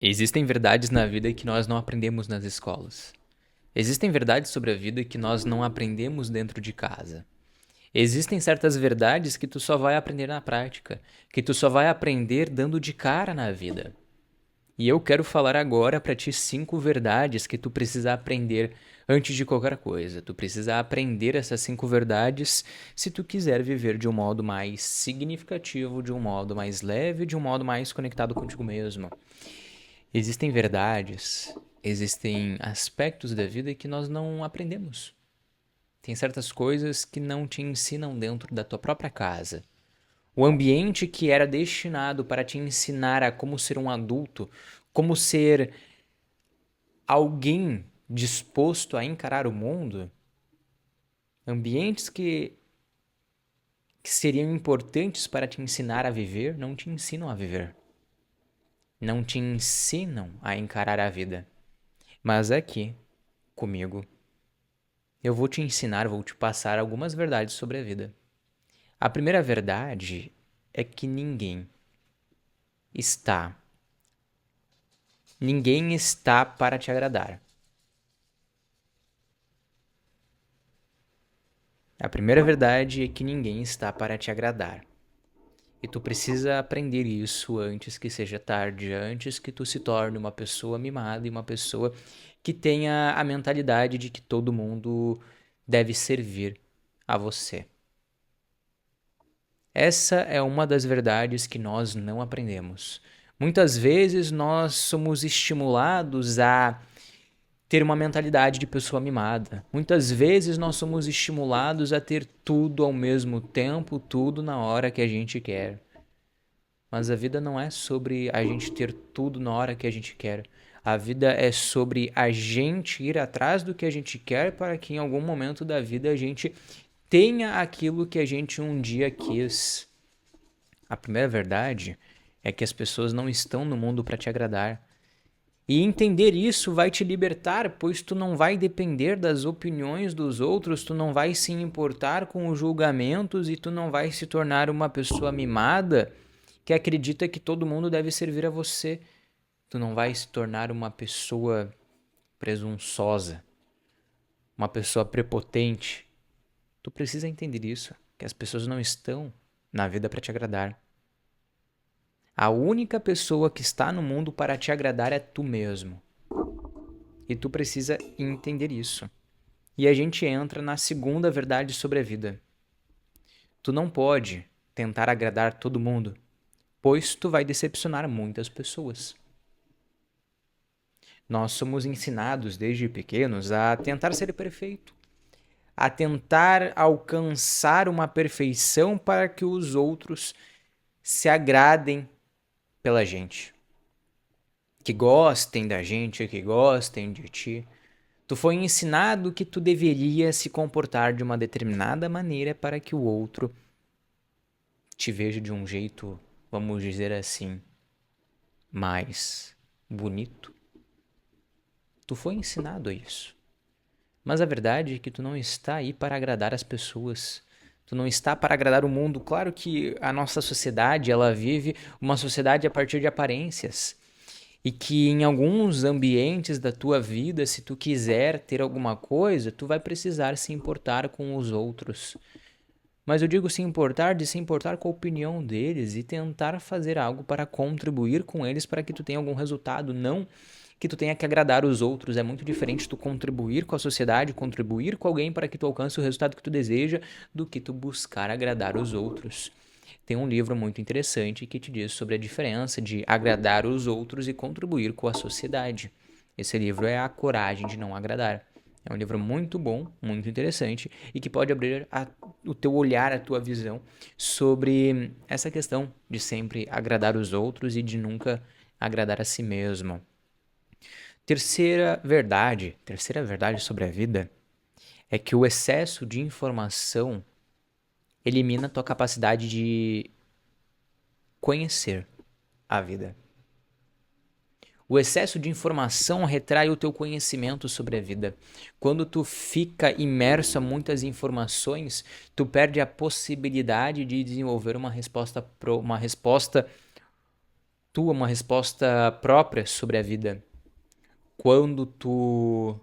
Existem verdades na vida que nós não aprendemos nas escolas. Existem verdades sobre a vida que nós não aprendemos dentro de casa. Existem certas verdades que tu só vai aprender na prática, que tu só vai aprender dando de cara na vida. E eu quero falar agora para ti 5 verdades que tu precisa aprender antes de qualquer coisa. Tu precisa aprender essas 5 verdades se tu quiser viver de um modo mais significativo, de um modo mais leve, de um modo mais conectado contigo mesmo. Existem verdades, existem aspectos da vida que nós não aprendemos. Tem certas coisas que não te ensinam dentro da tua própria casa. O ambiente que era destinado para te ensinar a como ser um adulto, como ser alguém disposto a encarar o mundo, ambientes que seriam importantes para te ensinar a viver, não te ensinam a viver. Não te ensinam a encarar a vida. Mas aqui, comigo, eu vou te ensinar, vou te passar algumas verdades sobre a vida. A primeira verdade é que está, ninguém está para te agradar. A primeira verdade é que ninguém está para te agradar. E tu precisa aprender isso antes que seja tarde, antes que tu se torne uma pessoa mimada e uma pessoa que tenha a mentalidade de que todo mundo deve servir a você. Essa é uma das verdades que nós não aprendemos. Muitas vezes nós somos estimulados a ter uma mentalidade de pessoa mimada. Muitas vezes nós somos estimulados a ter tudo ao mesmo tempo, tudo na hora que a gente quer. Mas a vida não é sobre a gente ter tudo na hora que a gente quer. A vida é sobre a gente ir atrás do que a gente quer para que em algum momento da vida a gente tenha aquilo que a gente um dia quis. A primeira verdade é que as pessoas não estão no mundo para te agradar. E entender isso vai te libertar, pois tu não vai depender das opiniões dos outros, tu não vai se importar com os julgamentos e tu não vai se tornar uma pessoa mimada que acredita que todo mundo deve servir a você. Tu não vai se tornar uma pessoa presunçosa, uma pessoa prepotente. Tu precisa entender isso, que as pessoas não estão na vida para te agradar. A única pessoa que está no mundo para te agradar é tu mesmo. E tu precisa entender isso. E a gente entra na segunda verdade sobre a vida. Tu não pode tentar agradar todo mundo, pois tu vai decepcionar muitas pessoas. Nós somos ensinados desde pequenos a tentar ser perfeito, a tentar alcançar uma perfeição para que os outros se agradem pela gente, que gostem da gente, que gostem de ti. Tu foi ensinado que tu deveria se comportar de uma determinada maneira para que o outro te veja de um jeito, vamos dizer assim, mais bonito. Tu foi ensinado a isso. Mas a verdade é que tu não está aí para agradar as pessoas. Tu não está para agradar o mundo. Claro que a nossa sociedade, ela vive uma sociedade a partir de aparências. E que em alguns ambientes da tua vida, se tu quiser ter alguma coisa, tu vai precisar se importar com os outros. Mas eu digo se importar de se importar com a opinião deles e tentar fazer algo para contribuir com eles para que tu tenha algum resultado, não que tu tenha que agradar os outros. É muito diferente tu contribuir com a sociedade, contribuir com alguém para que tu alcance o resultado que tu deseja, do que tu buscar agradar os outros. Tem um livro muito interessante que te diz sobre a diferença de agradar os outros e contribuir com a sociedade. Esse livro é A Coragem de Não Agradar. É um livro muito bom, muito interessante e que pode abrir o teu olhar, a tua visão sobre essa questão de sempre agradar os outros e de nunca agradar a si mesmo. Terceira verdade sobre a vida é que o excesso de informação elimina a tua capacidade de conhecer a vida. O excesso de informação retrai o teu conhecimento sobre a vida. Quando tu fica imerso a muitas informações, tu perde a possibilidade de desenvolver uma resposta tua uma resposta própria sobre a vida. Quando tu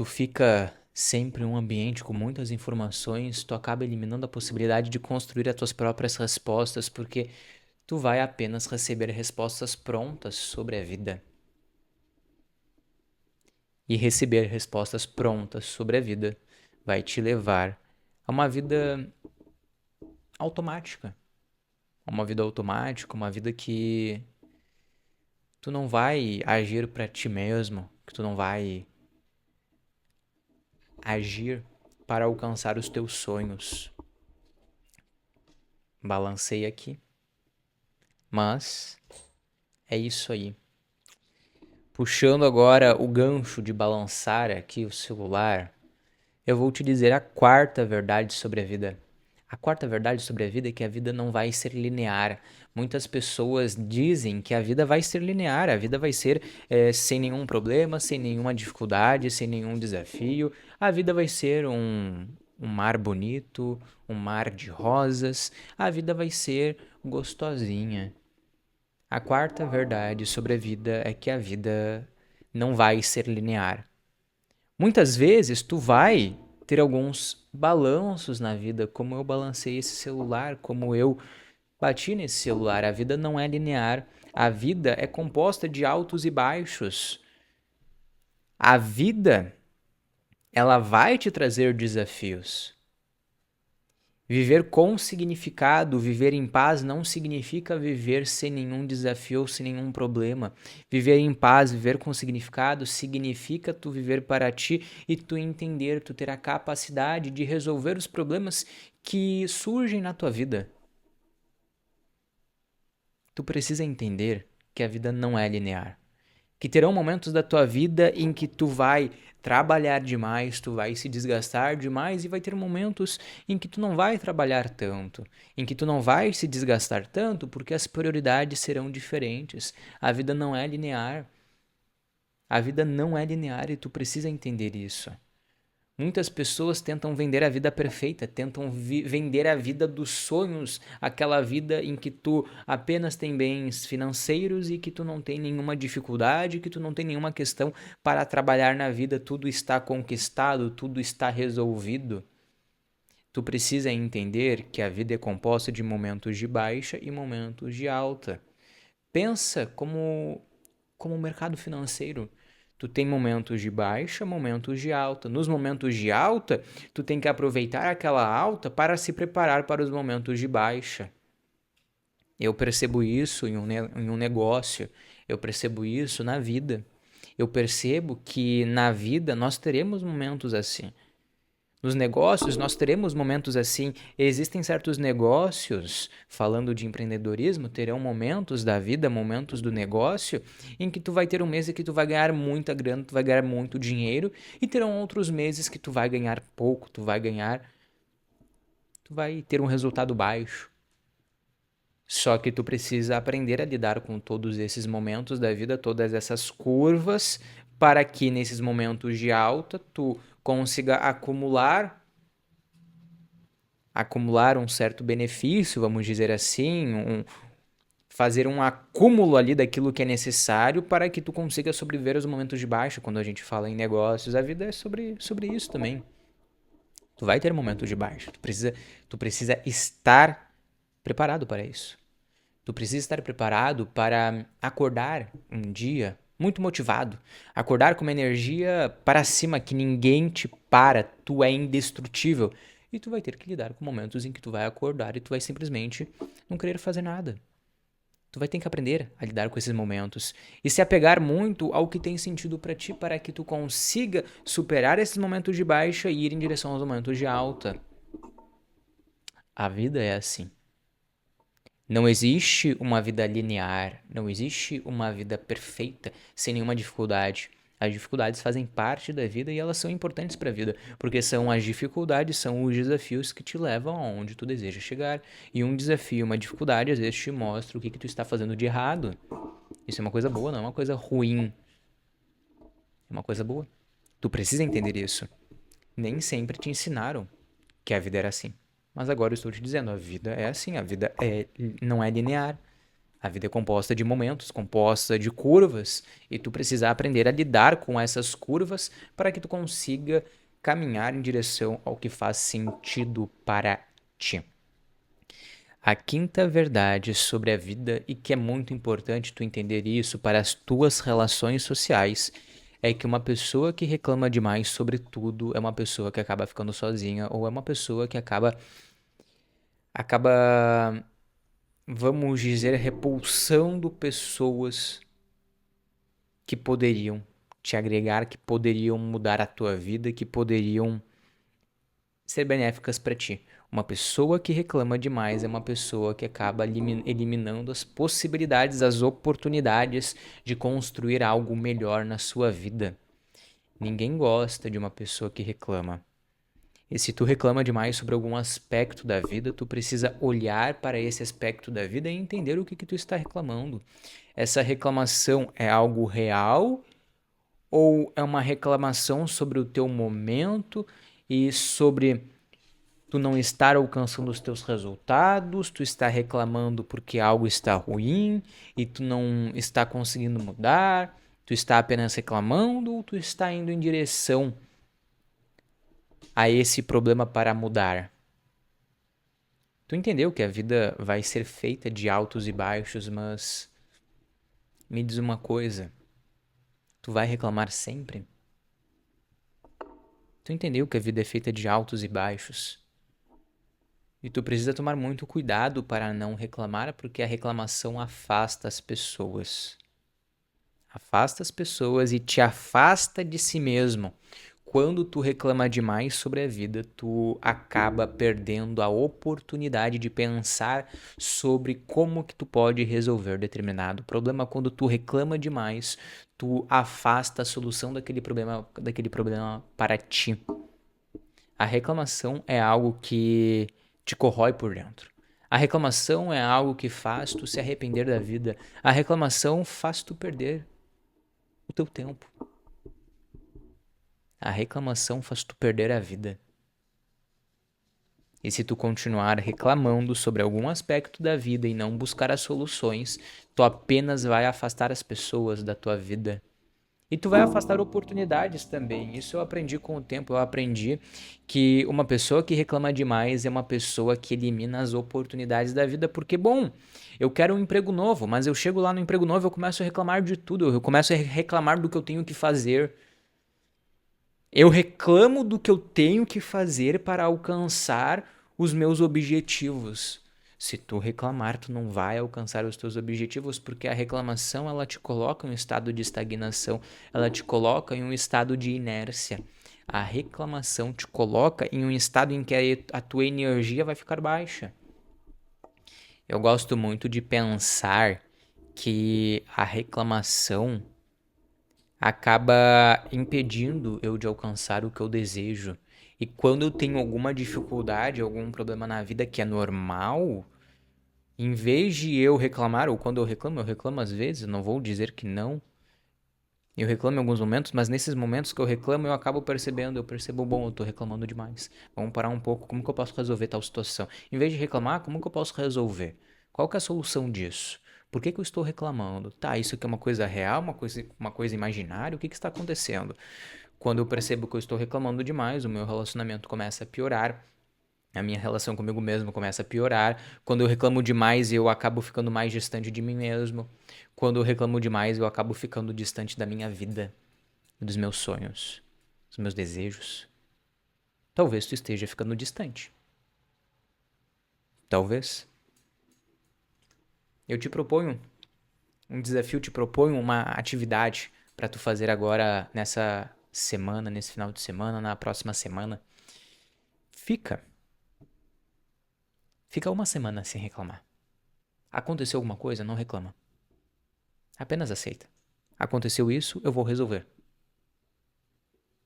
fica sempre em um ambiente com muitas informações, tu acaba eliminando a possibilidade de construir as tuas próprias respostas, porque tu vai apenas receber respostas prontas sobre a vida. E receber respostas prontas sobre a vida vai te levar a uma vida automática. A uma vida automática, uma vida que tu não vai agir para ti mesmo, que tu não vai agir para alcançar os teus sonhos. Balancei aqui. Mas é isso aí. Puxando agora o gancho de balançar aqui o celular, eu vou te dizer a quarta verdade sobre a vida. A quarta verdade sobre a vida é que a vida não vai ser linear. Muitas pessoas dizem que a vida vai ser linear, a vida vai ser sem nenhum problema, sem nenhuma dificuldade, sem nenhum desafio. A vida vai ser um mar bonito, um mar de rosas. A vida vai ser gostosinha. A quarta verdade sobre a vida é que a vida não vai ser linear. Muitas vezes tu vai ter alguns balanços na vida, como eu balancei esse celular, como eu bati nesse celular. A vida não é linear. A vida é composta de altos e baixos. A vida, ela vai te trazer desafios. Viver com significado, viver em paz não significa viver sem nenhum desafio ou sem nenhum problema. Viver em paz, viver com significado significa tu viver para ti e tu entender, tu ter a capacidade de resolver os problemas que surgem na tua vida. Tu precisa entender que a vida não é linear. Que terão momentos da tua vida em que tu vai trabalhar demais, tu vai se desgastar demais e vai ter momentos em que tu não vai trabalhar tanto, em que tu não vai se desgastar tanto porque as prioridades serão diferentes. A vida não é linear. A vida não é linear e tu precisa entender isso. Muitas pessoas tentam vender a vida perfeita, tentam vender a vida dos sonhos, aquela vida em que tu apenas tem bens financeiros e que tu não tem nenhuma dificuldade, que tu não tem nenhuma questão para trabalhar na vida, tudo está conquistado, tudo está resolvido. Tu precisa entender que a vida é composta de momentos de baixa e momentos de alta. Pensa como o mercado financeiro. Tu tem momentos de baixa, momentos de alta. Nos momentos de alta, tu tem que aproveitar aquela alta para se preparar para os momentos de baixa. Eu percebo isso em um negócio, eu percebo isso na vida. Eu percebo que na vida nós teremos momentos assim. Nos negócios, nós teremos momentos assim. Existem certos negócios, falando de empreendedorismo, terão momentos da vida, momentos do negócio, em que tu vai ter um mês em que tu vai ganhar muita grana, tu vai ganhar muito dinheiro, e terão outros meses que tu vai ganhar pouco, tu vai ter um resultado baixo. Só que tu precisa aprender a lidar com todos esses momentos da vida, todas essas curvas, para que nesses momentos de alta tu consiga acumular um certo benefício, vamos dizer assim, fazer um acúmulo ali daquilo que é necessário para que tu consiga sobreviver aos momentos de baixa. Quando a gente fala em negócios, a vida é sobre isso também. Tu vai ter momentos de baixa. Tu precisa estar preparado para isso. Tu precisa estar preparado para acordar um dia muito motivado, acordar com uma energia para cima que ninguém te para, tu é indestrutível. E tu vai ter que lidar com momentos em que tu vai acordar e tu vai simplesmente não querer fazer nada. Tu vai ter que aprender a lidar com esses momentos e se apegar muito ao que tem sentido para ti para que tu consiga superar esses momentos de baixa e ir em direção aos momentos de alta. A vida é assim. Não existe uma vida linear, não existe uma vida perfeita sem nenhuma dificuldade. As dificuldades fazem parte da vida e elas são importantes para a vida, porque são as dificuldades, são os desafios que te levam aonde tu deseja chegar. E um desafio, uma dificuldade, às vezes te mostra o que tu está fazendo de errado. Isso é uma coisa boa, não é uma coisa ruim. É uma coisa boa. Tu precisa entender isso. Nem sempre te ensinaram que a vida era assim. Mas agora eu estou te dizendo, a vida é assim, não é linear. A vida é composta de momentos, composta de curvas, e tu precisa aprender a lidar com essas curvas para que tu consiga caminhar em direção ao que faz sentido para ti. A quinta verdade sobre a vida, e que é muito importante tu entender isso para as tuas relações sociais, é que uma pessoa que reclama demais sobre tudo é uma pessoa que acaba ficando sozinha, ou é uma pessoa que acaba, vamos dizer, repulsando pessoas que poderiam te agregar, que poderiam mudar a tua vida, que poderiam ser benéficas para ti. Uma pessoa que reclama demais é uma pessoa que acaba eliminando as possibilidades, as oportunidades de construir algo melhor na sua vida. Ninguém gosta de uma pessoa que reclama. E se tu reclama demais sobre algum aspecto da vida, tu precisa olhar para esse aspecto da vida e entender o que tu está reclamando. Essa reclamação é algo real ou é uma reclamação sobre o teu momento e sobre tu não estar alcançando os teus resultados, tu está reclamando porque algo está ruim e tu não está conseguindo mudar, tu está apenas reclamando ou tu está indo em direção a esse problema para mudar? Tu entendeu que a vida vai ser feita de altos e baixos, mas me diz uma coisa, tu vai reclamar sempre? Tu entendeu que a vida é feita de altos e baixos? E tu precisa tomar muito cuidado para não reclamar, porque a reclamação afasta as pessoas. Afasta as pessoas e te afasta de si mesmo. Quando tu reclama demais sobre a vida, tu acaba perdendo a oportunidade de pensar sobre como que tu pode resolver determinado problema. Quando tu reclama demais, tu afasta a solução daquele problema para ti. A reclamação é algo que te corrói por dentro. A reclamação é algo que faz tu se arrepender da vida. A reclamação faz tu perder o teu tempo. A reclamação faz tu perder a vida. E se tu continuar reclamando sobre algum aspecto da vida e não buscar as soluções, tu apenas vai afastar as pessoas da tua vida. E tu vai afastar oportunidades também. Isso eu aprendi com o tempo. Eu aprendi que uma pessoa que reclama demais é uma pessoa que elimina as oportunidades da vida. Porque, bom, eu quero um emprego novo, mas eu chego lá no emprego novo e eu começo a reclamar de tudo. Eu começo a reclamar do que eu tenho que fazer. Eu reclamo do que eu tenho que fazer para alcançar os meus objetivos. Se tu reclamar, tu não vai alcançar os teus objetivos, porque a reclamação ela te coloca em um estado de estagnação, ela te coloca em um estado de inércia. A reclamação te coloca em um estado em que a tua energia vai ficar baixa. Eu gosto muito de pensar que a reclamação acaba impedindo eu de alcançar o que eu desejo. E quando eu tenho alguma dificuldade, algum problema na vida que é normal, em vez de eu reclamar, ou quando eu reclamo às vezes, não vou dizer que não. Eu reclamo em alguns momentos, mas nesses momentos que eu reclamo, eu acabo percebendo, eu percebo, bom, eu tô reclamando demais. Vamos parar um pouco, como que eu posso resolver tal situação? Em vez de reclamar, como que eu posso resolver? Qual que é a solução disso? Por que que eu estou reclamando? Tá, isso aqui é uma coisa real, uma coisa imaginária? O que que está acontecendo? Quando eu percebo que eu estou reclamando demais, o meu relacionamento começa a piorar, a minha relação comigo mesmo começa a piorar. Quando eu reclamo demais, eu acabo ficando mais distante de mim mesmo. Quando eu reclamo demais, eu acabo ficando distante da minha vida, dos meus sonhos, dos meus desejos. Talvez tu esteja ficando distante. Talvez. Eu te proponho um desafio, te proponho uma atividade para tu fazer agora nessa semana, nesse final de semana, na próxima semana. Fica uma semana sem reclamar. Aconteceu alguma coisa? Não reclama. Apenas aceita. Aconteceu isso, eu vou resolver.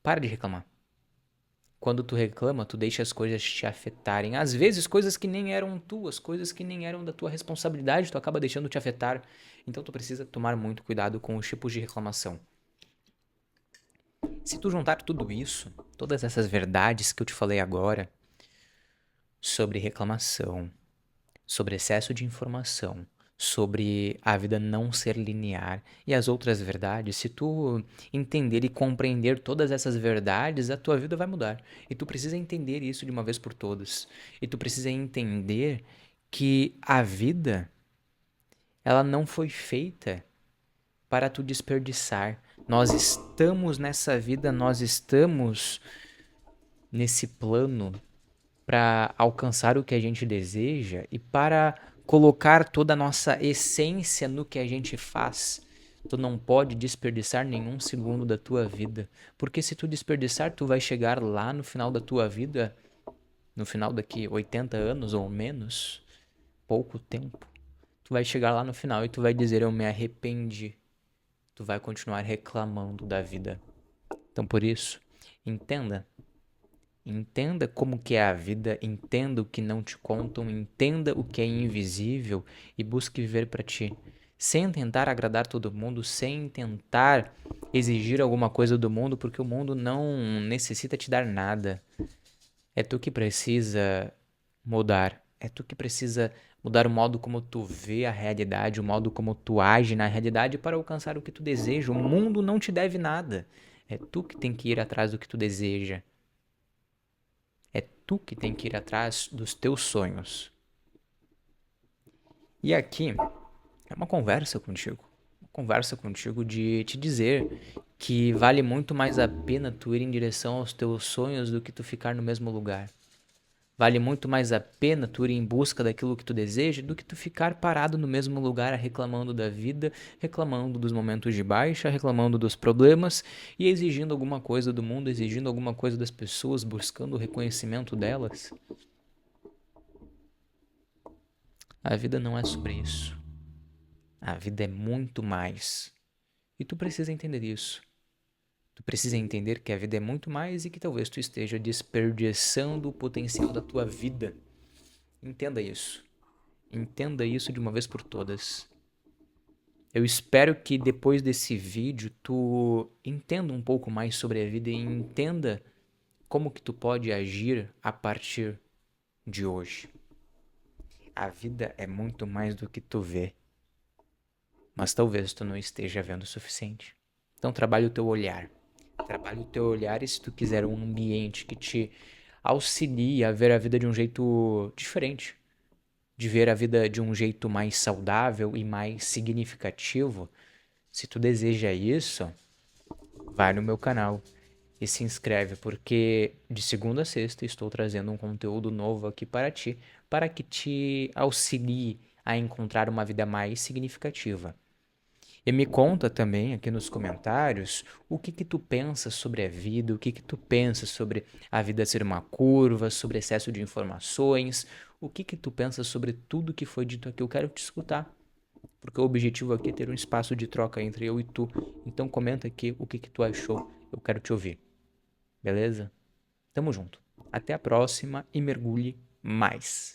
Para de reclamar. Quando tu reclama, tu deixa as coisas te afetarem. Às vezes, coisas que nem eram tuas, coisas que nem eram da tua responsabilidade, tu acaba deixando te afetar. Então, tu precisa tomar muito cuidado com os tipos de reclamação. Se tu juntar tudo isso, todas essas verdades que eu te falei agora, sobre reclamação, sobre excesso de informação, sobre a vida não ser linear e as outras verdades. Se tu entender e compreender todas essas verdades, a tua vida vai mudar. E tu precisa entender isso de uma vez por todas. E tu precisa entender que a vida, ela não foi feita para tu desperdiçar. Nós estamos nessa vida, nós estamos nesse plano para alcançar o que a gente deseja e para colocar toda a nossa essência no que a gente faz. Tu não pode desperdiçar nenhum segundo da tua vida, porque se tu desperdiçar, tu vai chegar lá no final da tua vida, no final daqui 80 anos ou menos, pouco tempo. Tu vai chegar lá no final e tu vai dizer: eu me arrependi. Tu vai continuar reclamando da vida. Então, por isso, entenda. Entenda como que é a vida, entenda o que não te contam, entenda o que é invisível e busque viver para ti, sem tentar agradar todo mundo, sem tentar exigir alguma coisa do mundo, porque o mundo não necessita te dar nada. É tu que precisa mudar, é tu que precisa mudar o modo como tu vê a realidade, o modo como tu age na realidade para alcançar o que tu deseja. O mundo não te deve nada. É tu que tem que ir atrás do que tu deseja. É tu que tem que ir atrás dos teus sonhos. E aqui é uma conversa contigo. Uma conversa contigo de te dizer que vale muito mais a pena tu ir em direção aos teus sonhos do que tu ficar no mesmo lugar. Vale muito mais a pena tu ir em busca daquilo que tu deseja do que tu ficar parado no mesmo lugar reclamando da vida, reclamando dos momentos de baixa, reclamando dos problemas e exigindo alguma coisa do mundo, exigindo alguma coisa das pessoas, buscando o reconhecimento delas. A vida não é sobre isso. A vida é muito mais. E tu precisa entender isso. Tu precisa entender que a vida é muito mais e que talvez tu esteja desperdiçando o potencial da tua vida. Entenda isso. Entenda isso de uma vez por todas. Eu espero que depois desse vídeo tu entenda um pouco mais sobre a vida e entenda como que tu pode agir a partir de hoje. A vida é muito mais do que tu vê, mas talvez tu não esteja vendo o suficiente. Então trabalhe o teu olhar. Trabalhe o teu olhar e se tu quiser um ambiente que te auxilie a ver a vida de um jeito diferente, de ver a vida de um jeito mais saudável e mais significativo, se tu deseja isso, vai no meu canal e se inscreve, porque de segunda a sexta estou trazendo um conteúdo novo aqui para ti, para que te auxilie a encontrar uma vida mais significativa. E me conta também aqui nos comentários o que que tu pensa sobre a vida, o que que tu pensa sobre a vida ser uma curva, sobre excesso de informações, o que que tu pensa sobre tudo que foi dito aqui. Eu quero te escutar, porque o objetivo aqui é ter um espaço de troca entre eu e tu. Então comenta aqui o que que tu achou, eu quero te ouvir. Beleza? Tamo junto. Até a próxima e mergulhe mais.